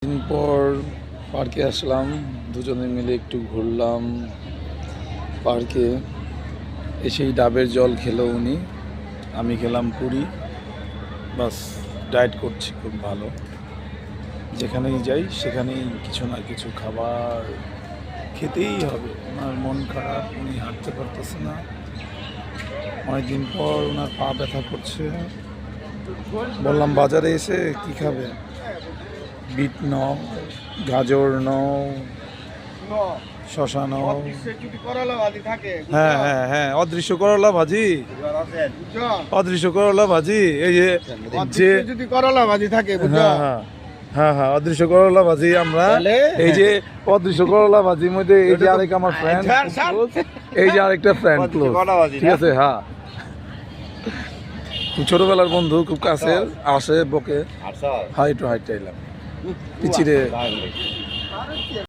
দিন পর পার্কে আসলাম, দুজনে মিলে একটু ঘুরলাম পার্কে। এসেই ডাবের জল খেলো উনি, আমি খেলাম পুরি। বাস ডায়েট করছি খুব ভালো, যেখানেই যাই সেখানেই কিছু না কিছু খাবার খেতেই হবে। ওনার মন খারাপ, উনি হাঁটতে পারতেছে না, অনেকদিন পর ওনার পা ব্যথা করছে। বললাম বাজারে এসে কি খাবে, বিট নাও, গাজর নাও, শশা নাও। হ্যাঁ হ্যাঁ হ্যাঁ, অদৃশ্য করলা ভাজি, অদৃশ্য করলা ভাজি। এই যে যদি করলা ভাজি থাকে, হ্যাঁ হ্যাঁ হ্যাঁ হ্যাঁ, অদৃশ্য করলা ভাজি। আমরা এই যে অদৃশ্য করলা ভাজির মধ্যে এই যে আরেক আমার ফ্রেন্ড, এই যে আরেকটা ফ্রেন্ড ক্লোজ, ঠিক আছে। হ্যাঁ, ছোটবেলার বন্ধু, খুব কাছের, আসে বকে, হাই টু হাইট চাইলাম পিছিয়ে।